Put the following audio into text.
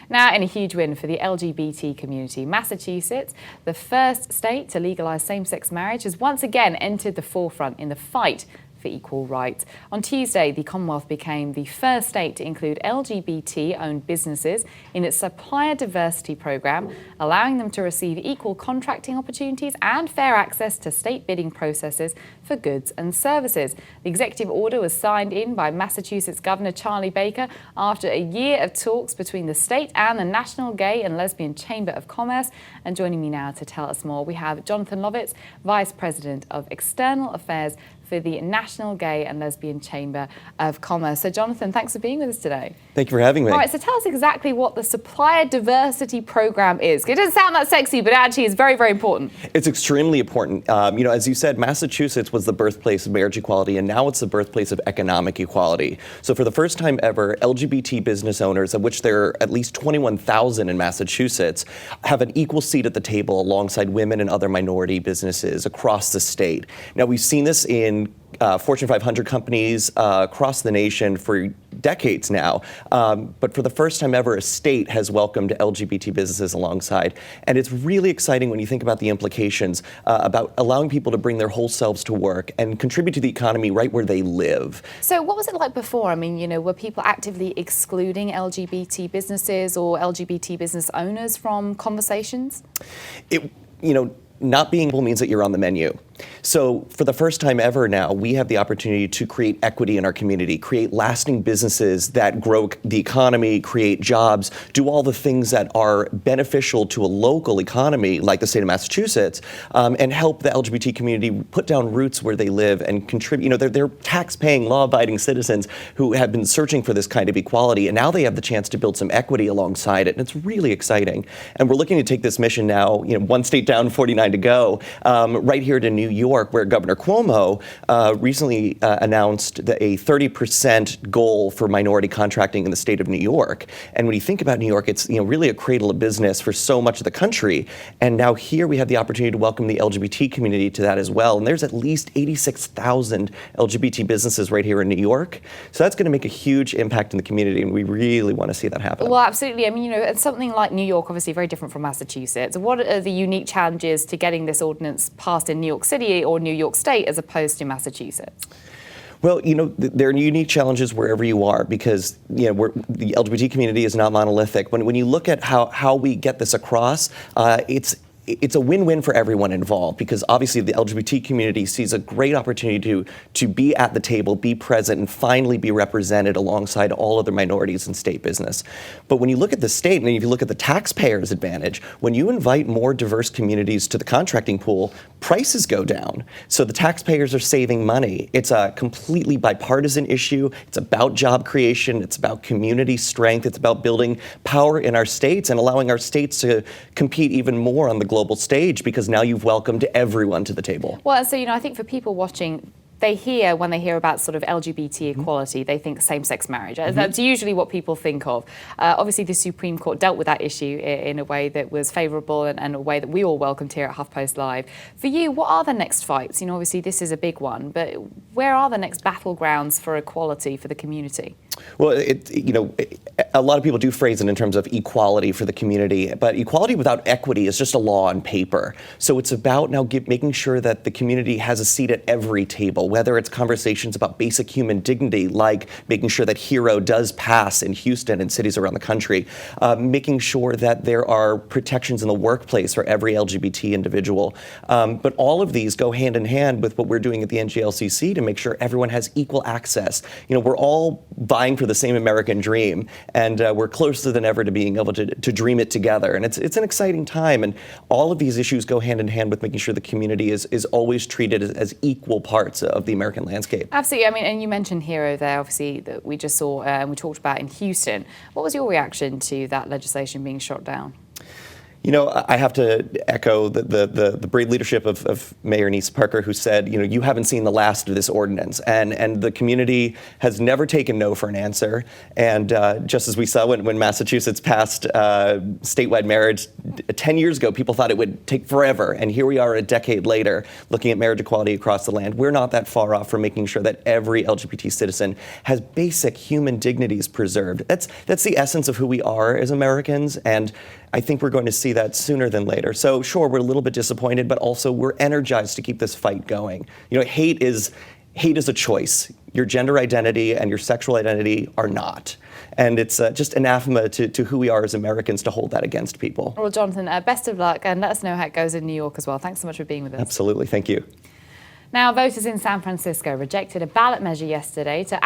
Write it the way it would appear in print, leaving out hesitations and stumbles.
Now, in a huge win for the LGBT community, Massachusetts, the first state to legalize same-sex marriage, has once again entered the forefront in the fight for equal rights. On Tuesday, the Commonwealth became the first state to include LGBT-owned businesses in its supplier diversity program, allowing them to receive equal contracting opportunities and fair access to state bidding processes for goods and services. The executive order was signed in by Massachusetts Governor Charlie Baker after a year of talks between the state and the National Gay and Lesbian Chamber of Commerce. And joining me now to tell us more, we have Jonathan Lovitz, Vice President of External Affairs for the National Gay and Lesbian Chamber of Commerce. So Jonathan, thanks for being with us today. Thank you for having me. All right, so tell us exactly what the Supplier Diversity Program is. It doesn't sound that sexy, but actually it's very, very important. It's extremely important. As you said, Massachusetts was the birthplace of marriage equality, and now it's the birthplace of economic equality. So for the first time ever, LGBT business owners, of which there are at least 21,000 in Massachusetts, have an equal seat at the table alongside women and other minority businesses across the state. Now, we've seen this in Fortune 500 companies across the nation for decades now. But for the first time ever, a state has welcomed LGBT businesses alongside. And it's really exciting when you think about the implications about allowing people to bring their whole selves to work and contribute to the economy right where they live. So what was it like before? I mean, were people actively excluding LGBT businesses or LGBT business owners from conversations? Not being able means that you're on the menu. So for the first time ever now, we have the opportunity to create equity in our community, create lasting businesses that grow the economy, create jobs, do all the things that are beneficial to a local economy like the state of Massachusetts, and help the LGBT community put down roots where they live and contribute. They're tax-paying, law-abiding citizens who have been searching for this kind of equality, and now they have the chance to build some equity alongside it, and it's really exciting. And we're looking to take this mission now, one state down, 49 to go, right here to New York, where Governor Cuomo recently announced a 30% goal for minority contracting in the state of New York. And when you think about New York, it's really a cradle of business for so much of the country. And now here we have the opportunity to welcome the LGBT community to that as well. And there's at least 86,000 LGBT businesses right here in New York. So that's going to make a huge impact in the community, and we really want to see that happen. Well, absolutely. I mean, something like New York, obviously very different from Massachusetts. What are the unique challenges to getting this ordinance passed in New York City or New York State as opposed to Massachusetts? Well, there are unique challenges wherever you are because, the LGBT community is not monolithic. When you look at how we get this across, it's a win-win for everyone involved because obviously the LGBT community sees a great opportunity to be at the table, be present, and finally be represented alongside all other minorities in state business. But when you look at the state, and if you look at the taxpayer's advantage, when you invite more diverse communities to the contracting pool, prices go down. So the taxpayers are saving money. It's a completely bipartisan issue. It's about job creation. It's about community strength. It's about building power in our states and allowing our states to compete even more on the global stage because now you've welcomed everyone to the table. Well, so, I think for people watching, when they hear about sort of LGBT equality, they think same-sex marriage. That's usually what people think of. Obviously, the Supreme Court dealt with that issue in a way that was favourable and a way that we all welcomed here at HuffPost Live. For you, what are the next fights? Obviously, this is a big one, but where are the next battlegrounds for equality for the community? Well, a lot of people do phrase it in terms of equality for the community, but equality without equity is just a law on paper. So it's about now making sure that the community has a seat at every table, whether it's conversations about basic human dignity, like making sure that HERO does pass in Houston and cities around the country, making sure that there are protections in the workplace for every LGBT individual. But all of these go hand in hand with what we're doing at the NGLCC to make sure everyone has equal access. We're all vying for the same American dream, and we're closer than ever to being able to dream it together. And it's an exciting time, and all of these issues go hand in hand with making sure the community is always treated as equal parts of the American landscape. Absolutely. I mean, and you mentioned HERO there, obviously, that we just saw and we talked about in Houston. What was your reaction to that legislation being shot down? You know, I have to echo the brave leadership of Mayor Nisa Parker, who said, you know, you haven't seen the last of this ordinance. And the community has never taken no for an answer. And just as we saw when Massachusetts passed statewide marriage 10 years ago, people thought it would take forever. And here we are a decade later looking at marriage equality across the land. We're not that far off from making sure that every LGBT citizen has basic human dignities preserved. That's the essence of who we are as Americans. And I think we're going to see that sooner than later. So sure, we're a little bit disappointed, but also we're energized to keep this fight going. You know, hate is a choice. Your gender identity and your sexual identity are not. And it's just anathema to who we are as Americans to hold that against people. Well, Jonathan, best of luck, and let us know how it goes in New York as well. Thanks so much for being with us. Absolutely. Thank you. Now, voters in San Francisco rejected a ballot measure yesterday to